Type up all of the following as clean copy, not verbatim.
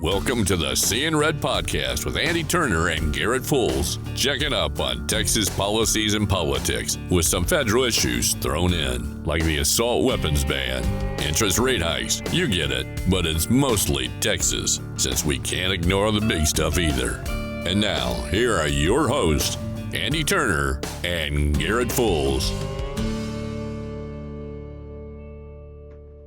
Welcome to the Seeing Red podcast with Andi Turner and Garrett Fulce, checking up on Texas policies and politics with some federal issues thrown in, like the assault weapons ban, interest rate hikes, you get it, but it's mostly Texas, since we can't ignore the big stuff either. And now, here are your hosts, Andi Turner and Garrett Fulce.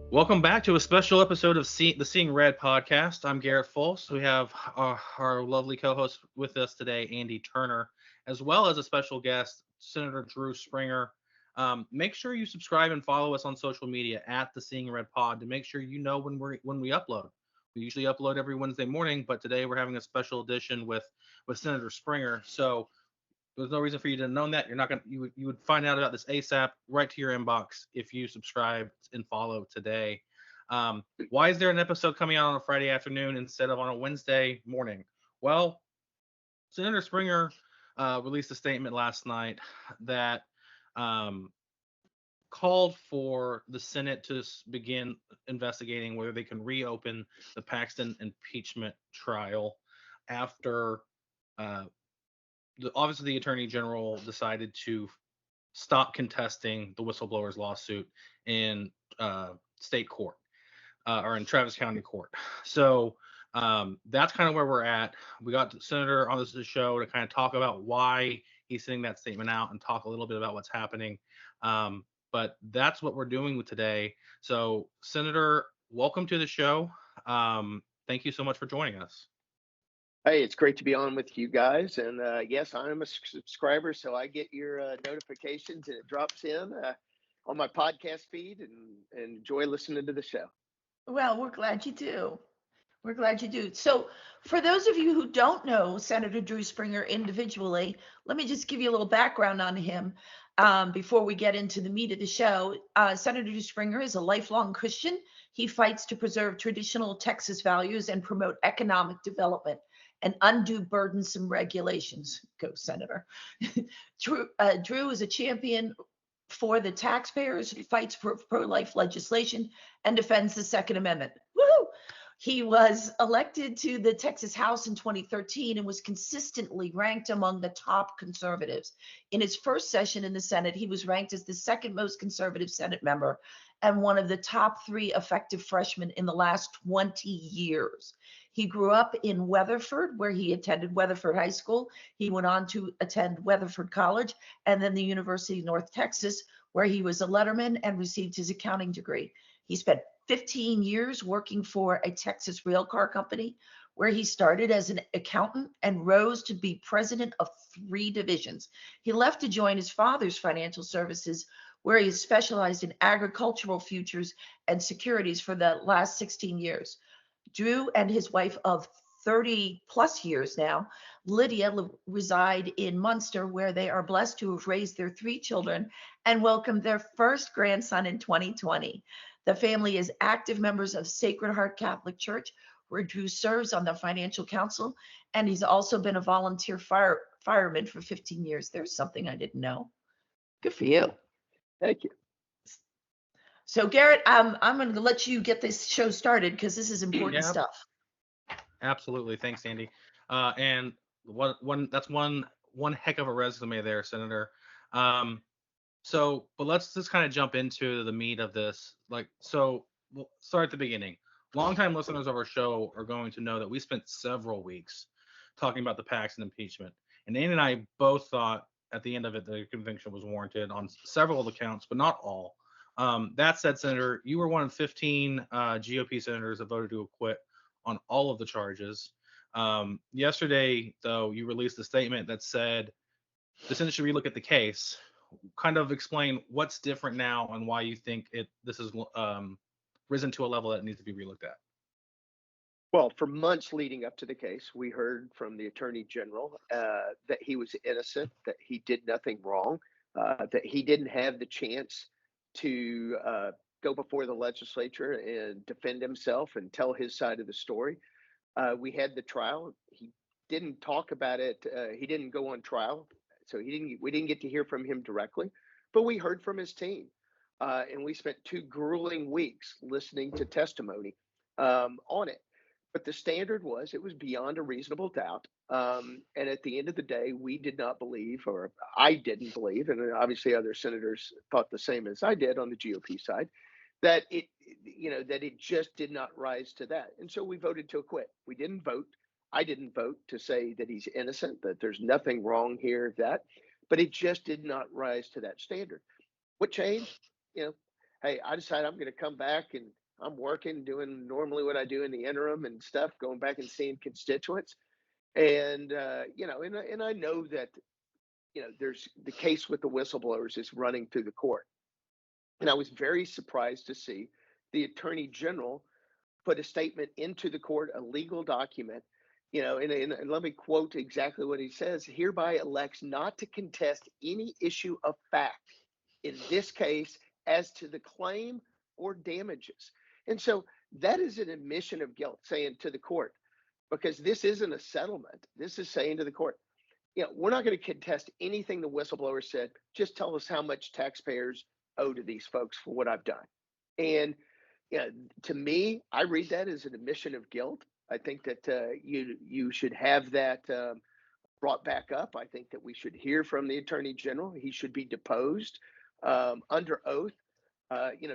Welcome back to a special episode of the Seeing Red podcast. I'm Garrett Fulce. We have our lovely co-host with us today, Andi Turner, as well as a special guest, Senator Drew Springer. Make sure you subscribe and follow us on social media at the Seeing Red Pod to make sure you know when we upload. We usually upload every Wednesday morning, but today we're having a special edition with Senator Springer. So there's no reason for you to know that. You would find out about this ASAP right to your inbox if you subscribe and follow today. Why is there an episode coming out on a Friday afternoon instead of on a Wednesday morning? Well, Senator Springer released a statement last night that called for the Senate to begin investigating whether they can reopen the Paxton impeachment trial after obviously the Attorney General decided to stop contesting the whistleblower's lawsuit in state court or in Travis County Court. So that's kind of where we're at. We got the Senator on this show to kind of talk about why he's sending that statement out and talk a little bit about what's happening. But that's what we're doing with today. So Senator, welcome to the show. Thank you so much for joining us. Hey, it's great to be on with you guys. And yes, I'm a subscriber, so I get your notifications and it drops in on my podcast feed and enjoy listening to the show. Well, we're glad you do. We're glad you do. So for those of you who don't know Senator Drew Springer individually, let me just give you a little background on him before we get into the meat of the show. Senator Drew Springer is a lifelong Christian. He fights to preserve traditional Texas values and promote economic development and undo burdensome regulations. Go, Senator. Drew is a champion for the taxpayers, fights for pro-life legislation, and defends the Second Amendment. Woo! He was elected to the Texas House in 2013 and was consistently ranked among the top conservatives. In his first session in the Senate, he was ranked as the second most conservative Senate member and one of the top 3 effective freshmen in the last 20 years. He grew up in Weatherford, where he attended Weatherford High School. He went on to attend Weatherford College and then the University of North Texas, where he was a letterman and received his accounting degree. He spent 15 years working for a Texas railcar company, where he started as an accountant and rose to be president of 3 divisions. He left to join his father's financial services, where he specialized in agricultural futures and securities for the last 16 years. Drew and his wife of 30 plus years now, Lydia, reside in Munster, where they are blessed to have raised their 3 children and welcomed their first grandson in 2020. The family is active members of Sacred Heart Catholic Church, where Drew serves on the financial council, and he's also been a volunteer fireman for 15 years. There's something I didn't know. Good for you. Thank you. So Garrett, I'm going to let you get this show started because this is important stuff. Absolutely. Thanks, Andi. And that's one heck of a resume there, Senator. But let's just kind of jump into the meat of this. We'll start at the beginning. Longtime listeners of our show are going to know that we spent several weeks talking about the Paxton impeachment. And Andi and I both thought at the end of it, the conviction was warranted on several of the counts, but not all. That said, Senator, you were one of 15 GOP senators that voted to acquit on all of the charges. Yesterday, though, you released a statement that said the Senate should relook at the case. Kind of explain what's different now and why you think this is risen to a level that needs to be relooked at. Well, for months leading up to the case, we heard from the Attorney General that he was innocent, that he did nothing wrong, that he didn't have the chance to go before the legislature and defend himself and tell his side of the story. We had the trial. He didn't talk about it. He didn't go on trial, so we didn't get to hear from him directly, but we heard from his team. And we spent 2 grueling weeks listening to testimony on it. But the standard was it was beyond a reasonable doubt. And at the end of the day, we did not believe, or I didn't believe, and obviously other senators thought the same as I did on the GOP side, that it just did not rise to that. And so we voted to acquit. We didn't vote. I didn't vote to say that he's innocent, that there's nothing wrong here, that, but it just did not rise to that standard. What changed? Hey, I decided I'm going to come back and I'm working, doing normally what I do in the interim and stuff, going back and seeing constituents. And, and I know that, there's the case with the whistleblowers is running through the court. And I was very surprised to see the attorney general put a statement into the court, a legal document, and let me quote exactly what he says: hereby elects not to contest any issue of fact in this case as to the claim or damages. And so that is an admission of guilt, saying to the court, because this isn't a settlement. This is saying to the court, we're not going to contest anything the whistleblower said. Just tell us how much taxpayers owe to these folks for what I've done. And to me, I read that as an admission of guilt. I think that you should have that brought back up. I think that we should hear from the attorney general. He should be deposed under oath.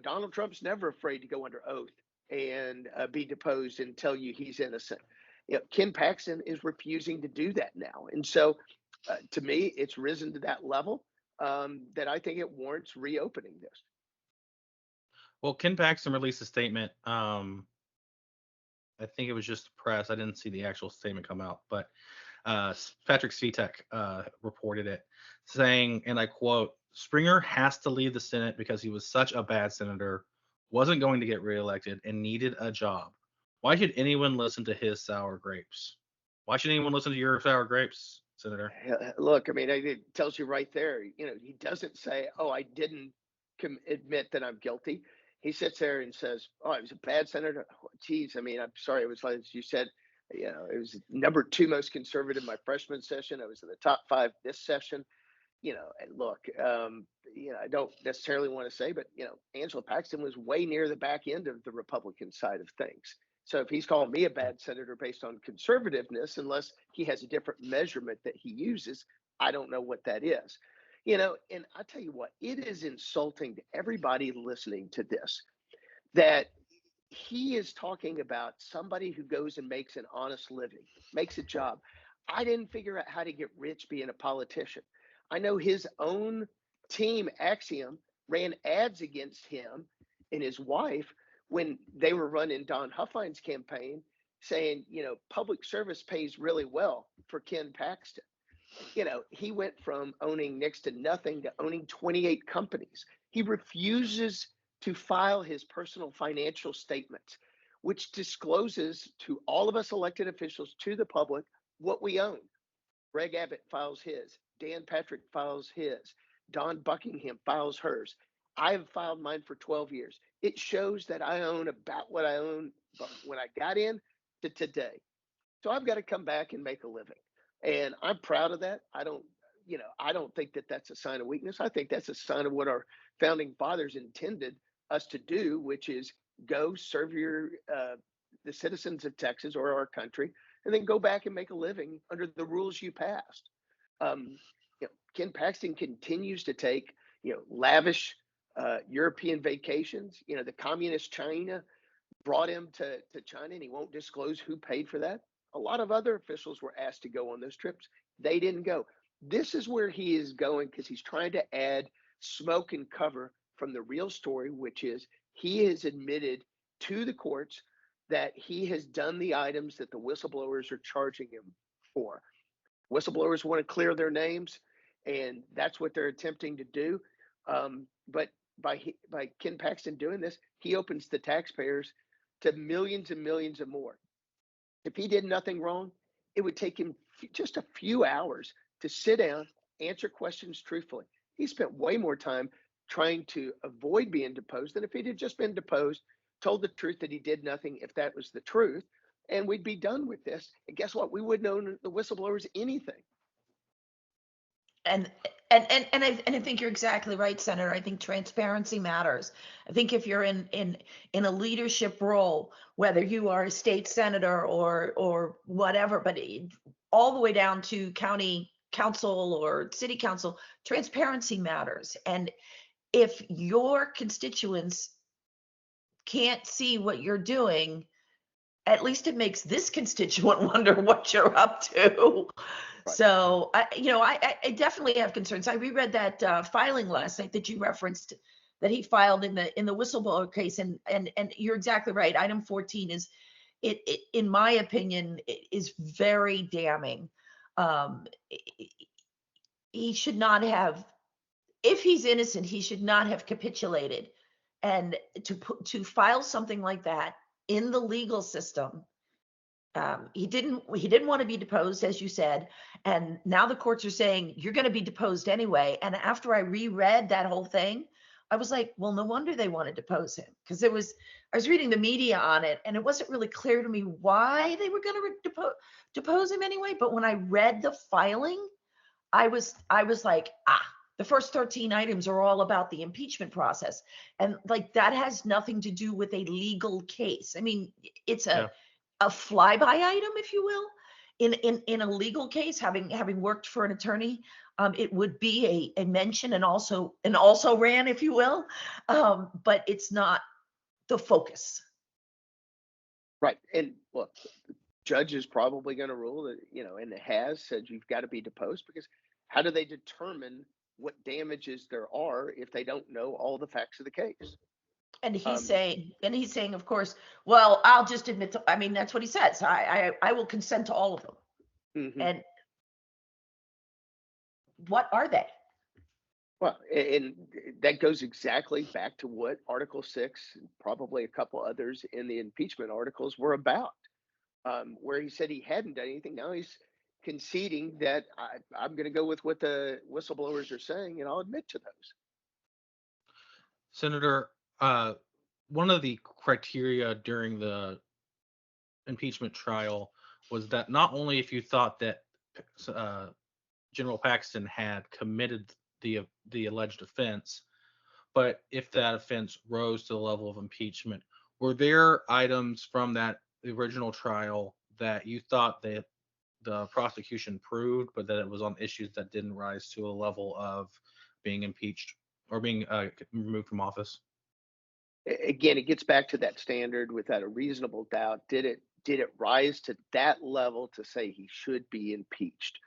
Donald Trump's never afraid to go under oath and be deposed and tell you he's innocent. Ken Paxton is refusing to do that now. And so to me, it's risen to that level that I think it warrants reopening this. Well, Ken Paxton released a statement. I think it was just the press. I didn't see the actual statement come out, but Patrick Svitek reported it, saying, and I quote, "Springer has to leave the Senate because he was such a bad senator, wasn't going to get reelected, and needed a job. Why should anyone listen to his sour grapes? Why should anyone listen to your sour grapes, Senator?" Look, I mean, it tells you right there. He doesn't say, "Oh, I didn't admit that I'm guilty." He sits there and says, "Oh, I was a bad senator." Oh, geez, I mean, I'm sorry. It was like you said, it was number 2 most conservative my freshman session. I was in the top 5 this session. And look, I don't necessarily want to say, but Angela Paxton was way near the back end of the Republican side of things. So if he's calling me a bad senator based on conservativeness, unless he has a different measurement that he uses, I don't know what that is. And I tell you what, it is insulting to everybody listening to this that he is talking about somebody who goes and makes an honest living, makes a job. I didn't figure out how to get rich being a politician. I know his own team, Axiom, ran ads against him and his wife when they were running Don Huffline's campaign, saying, public service pays really well for Ken Paxton. He went from owning next to nothing to owning 28 companies. He refuses to file his personal financial statements, which discloses to all of us elected officials, to the public, what we own. Greg Abbott files his. Dan Patrick files his. Dawn Buckingham files hers. I've filed mine for 12 years. It shows that I own about what I own when I got in to today. So I've got to come back and make a living. And I'm proud of that. I don't think that that's a sign of weakness. I think that's a sign of what our founding fathers intended us to do, which is go serve the citizens of Texas or our country, and then go back and make a living under the rules you passed. Ken Paxton continues to take, lavish European vacations. The communist China brought him to China, and he won't disclose who paid for that. A lot of other officials were asked to go on those trips. They didn't go. This is where he is going because he's trying to add smoke and cover from the real story, which is he has admitted to the courts that he has done the items that the whistleblowers are charging him for. Whistleblowers want to clear their names, and that's what they're attempting to do. But by Ken Paxton doing this, he opens the taxpayers to millions and millions and more. If he did nothing wrong, it would take him just a few hours to sit down, answer questions truthfully. He spent way more time trying to avoid being deposed than if he'd just been deposed, told the truth that he did nothing, if that was the truth, and we'd be done with this. And guess what? We wouldn't owe the whistleblowers anything. And And I think you're exactly right, Senator. I think transparency matters. I think if you're in a leadership role, whether you are a state senator or whatever, but all the way down to county council or city council, transparency matters. And if your constituents can't see what you're doing, at least it makes this constituent wonder what you're up to. Right. So I definitely have concerns. I reread that filing last night that you referenced that he filed in the whistleblower case, and you're exactly right. Item 14 is it in my opinion is very damning. He should not have, if he's innocent, he should not have capitulated, and to file something like that in the legal system. He didn't want to be deposed, as you said, and now the courts are saying you're going to be deposed anyway. And after I reread that whole thing, I was like, well, no wonder they want to depose him, because I was reading the media on it, and it wasn't really clear to me why they were going to depose him anyway. But when I read the filing, I was like, the first 13 items are all about the impeachment process, and like that has nothing to do with a legal case. I mean, it's a flyby item, if you will. In a legal case, having worked for an attorney, it would be a mention and also ran, if you will, but it's not the focus. Right. And look, the judge is probably going to rule that, and it has said you've got to be deposed, because how do they determine what damages there are if they don't know all the facts of the case? And he's saying, of course, well, I'll just admit to, I mean, that's what he says. I will consent to all of them. Mm-hmm. And what are they? Well, and that goes exactly back to what Article 6, and probably a couple others in the impeachment articles, were about, where he said he hadn't done anything. Now he's conceding that I'm going to go with what the whistleblowers are saying, and I'll admit to those. Senator, one of the criteria during the impeachment trial was that not only if you thought that General Paxton had committed the alleged offense, but if that offense rose to the level of impeachment. Were there items from the original trial that you thought that the prosecution proved, but that it was on issues that didn't rise to a level of being impeached or being removed from office? Again, it gets back to that standard without a reasonable doubt. Did it rise to that level to say he should be impeached?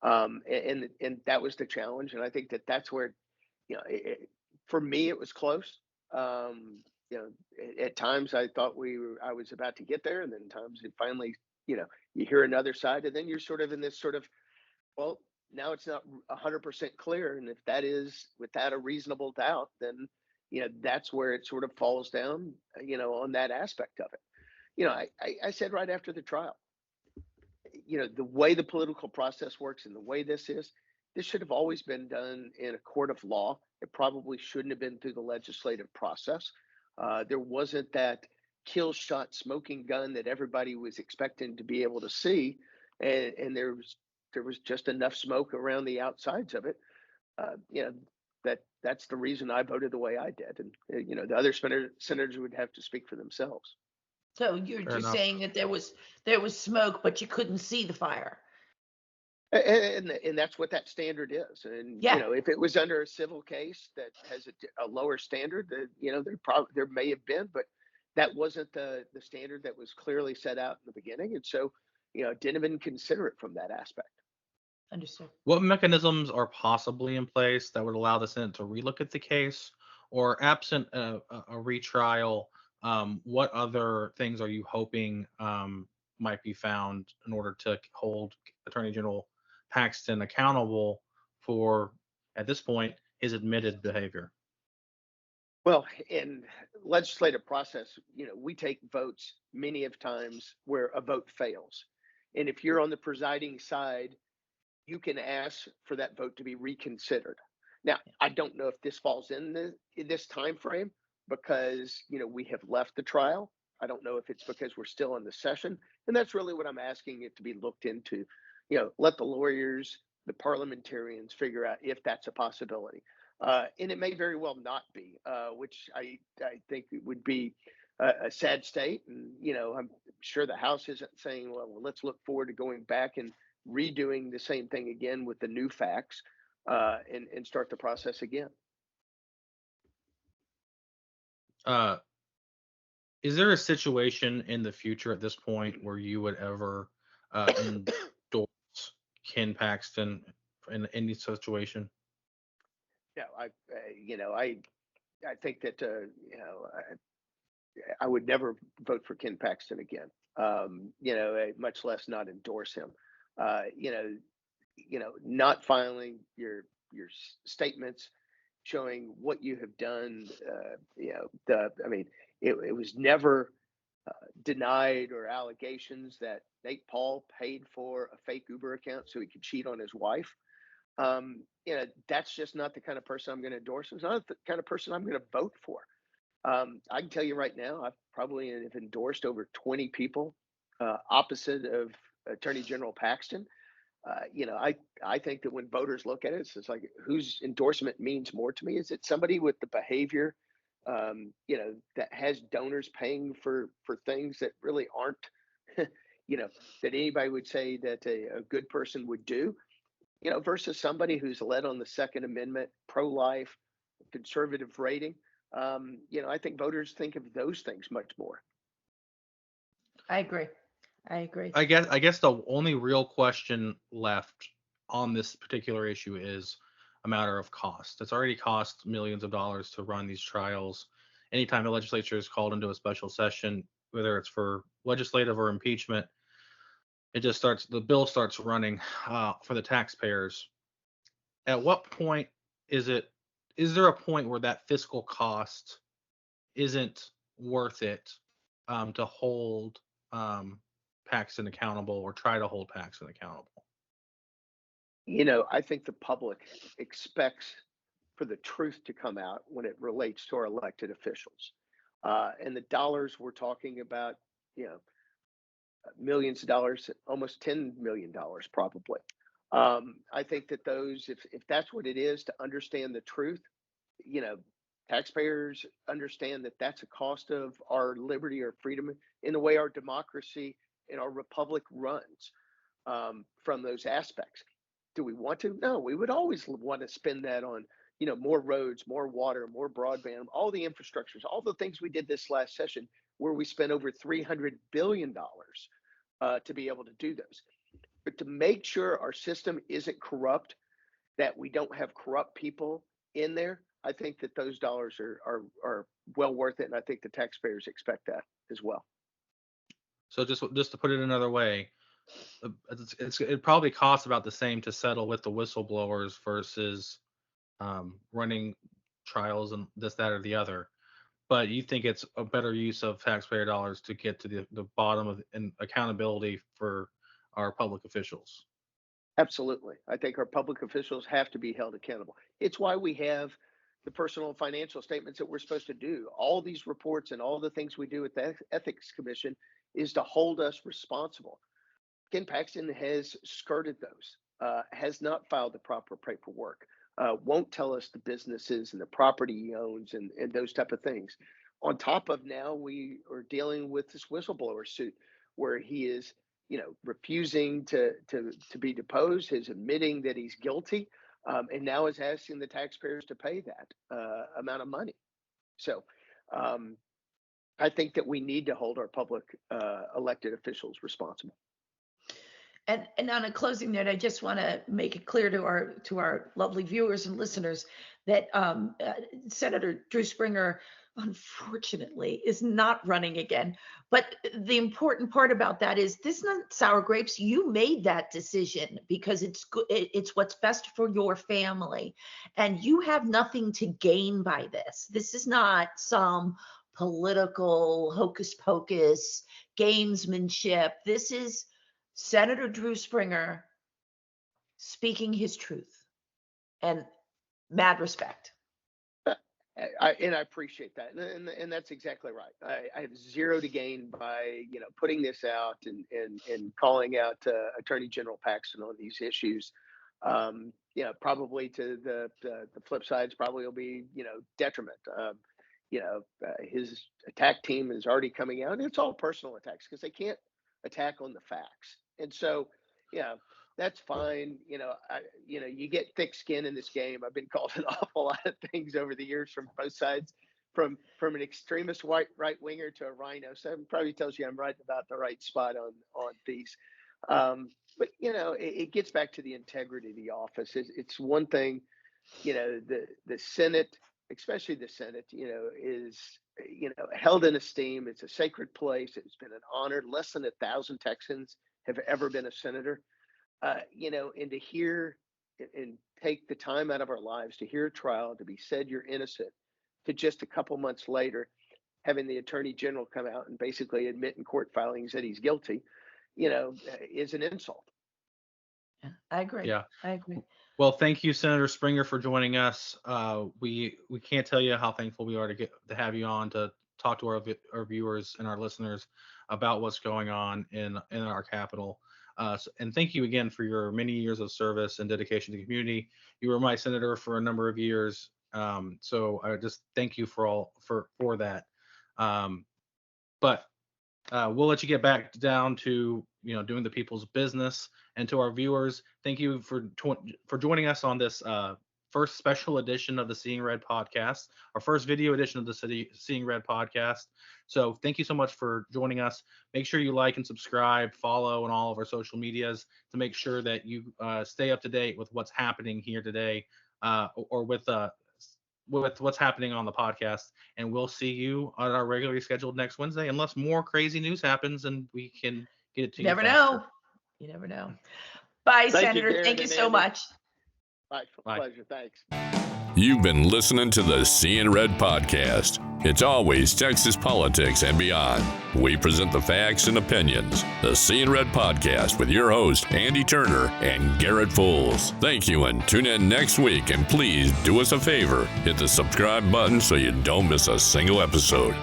And that was the challenge, and I think that's where, for me, it was close. At times I thought I was about to get there, and then times it finally, you hear another side, and then you're sort of in this sort of, well, now it's not 100% clear, and if that is without a reasonable doubt, then that's where it sort of falls down, on that aspect of it. I said right after the trial, the way the political process works and the way this should have always been done in a court of law. It probably shouldn't have been through the legislative process. There wasn't that kill shot smoking gun that everybody was expecting to be able to see, and there was just enough smoke around the outsides of it. That's the reason I voted the way I did, and the other senators would have to speak for themselves. So you're just saying that there was smoke, but you couldn't see the fire. And that's what that standard is. And if it was under a civil case that has a lower standard, there may have been, but that wasn't the standard that was clearly set out in the beginning. And so, didn't even consider it from that aspect. Understood. What mechanisms are possibly in place that would allow the Senate to relook at the case, or absent a retrial? What other things are you hoping might be found in order to hold Attorney General Paxton accountable for, at this point, his admitted behavior? Well, in legislative process, we take votes many of times where a vote fails. And if you're on the presiding side, you can ask for that vote to be reconsidered. Now, I don't know if this falls in this time frame, because we have left the trial. I don't know if it's because we're still in the session, and that's really what I'm asking it to be looked into. Let the lawyers the parliamentarians figure out if that's a possibility. And it may very well not be, which I think it would be a sad state. And, I'm sure the House isn't saying, well, let's look forward to going back and redoing the same thing again with the new facts and start the process again. Is there a situation in the future at this point where you would ever endorse Ken Paxton in any situation? Yeah, I think that I would never vote for Ken Paxton again. Much less not endorse him. Not filing your statements showing what you have done. It was never denied or allegations that Nate Paul paid for a fake Uber account so he could cheat on his wife. That's just not the kind of person I'm going to endorse. It's not the kind of person I'm going to vote for. I can tell you right now, I've probably have endorsed over 20 people opposite of Attorney General Paxton. I think that when voters look at it, it's like whose endorsement means more to me. Is it somebody with the behavior, that has donors paying for things that really aren't, that anybody would say that a good person would do, versus somebody who's led on the Second Amendment, pro-life, conservative rating. I think voters think of those things much more. I agree. I guess the only real question left on this particular issue is a matter of cost. It's already cost millions of dollars to run these trials. Anytime the legislature is called into a special session, whether it's for legislative or impeachment, the bill starts running for the taxpayers. At what point is there a point where that fiscal cost isn't worth it to hold Paxton accountable or try to hold Paxton accountable? I think the public expects for the truth to come out when it relates to our elected officials. And the dollars we're talking about, millions of dollars, almost $10 million probably. I think that those, if that's what it is to understand the truth, taxpayers understand that that's a cost of our liberty or freedom in the way our democracy and our republic runs from those aspects. Do we want to? No, we would always want to spend that on, more roads, more water, more broadband, all the infrastructures, all the things we did this last session where we spent over $300 billion to be able to do those. But to make sure our system isn't corrupt, that we don't have corrupt people in there, I think that those dollars are well worth it. And I think the taxpayers expect that as well. So just to put it another way, it probably costs about the same to settle with the whistleblowers versus running trials and this, that, or the other. But you think it's a better use of taxpayer dollars to get to the bottom of and accountability for our public officials? Absolutely. I think our public officials have to be held accountable. It's why we have the personal financial statements that we're supposed to do. All these reports and all the things we do with the Ethics Commission is to hold us responsible. Ken Paxton has skirted those, has not filed the proper paperwork, won't tell us the businesses and the property he owns and those type of things. On top of now, we are dealing with this whistleblower suit where he is, refusing to be deposed, is admitting that he's guilty, and now is asking the taxpayers to pay that amount of money. So I think that we need to hold our public elected officials responsible. And on a closing note, I just want to make it clear to our lovely viewers and listeners that Senator Drew Springer, unfortunately, is not running again. But the important part about that is this is not sour grapes. You made that decision because it's what's best for your family, and you have nothing to gain by this. This is not some political hocus pocus gamesmanship. This is Senator Drew Springer speaking his truth, and mad respect. I appreciate that, and that's exactly right. I have zero to gain by putting this out and calling out Attorney General Paxton on these issues. Probably to the flip sides probably will be, detriment. His attack team is already coming out, and it's all personal attacks because they can't attack on the facts. And so, that's fine. You get thick skin in this game. I've been called an awful lot of things over the years from both sides, from an extremist right winger to a rhino. So it probably tells you I'm right about the right spot on these. But it gets back to the integrity of the office. It's one thing, the Senate, especially the Senate, is held in esteem. It's a sacred place. It's been an honor. Less than 1,000 Texans have ever been a senator. And to hear and take the time out of our lives to hear a trial, to be said you're innocent, to just a couple months later having the Attorney General come out and basically admit in court filings that he's guilty, is an insult. Yeah, I agree. Yeah. I agree. Well, thank you, Senator Springer, for joining us. We can't tell you how thankful we are to have you on to talk to our viewers and our listeners about what's going on in our Capitol. And thank you again for your many years of service and dedication to the community. You were my senator for a number of years, so I just thank you for that. But we'll let you get back down to doing the people's business. And to our viewers, thank you for joining us on this first special edition of the Seeing Red podcast, our first video edition of the Seeing Red podcast. So thank you so much for joining us. Make sure you like and subscribe, follow on all of our social medias to make sure that you stay up to date with what's happening here today, or with what's happening on the podcast. And we'll see you on our regularly scheduled next Wednesday, unless more crazy news happens and we can get it to you. You never know. Bye, Senator. Garrett, thank you so much. Bye. Pleasure. Thanks. You've been listening to the Seeing Red podcast. It's always Texas politics and beyond. We present the facts and opinions. The Seeing Red podcast with your host, Andi Turner and Garrett Fulce. Thank you, and tune in next week. And please do us a favor, hit the subscribe button so you don't miss a single episode.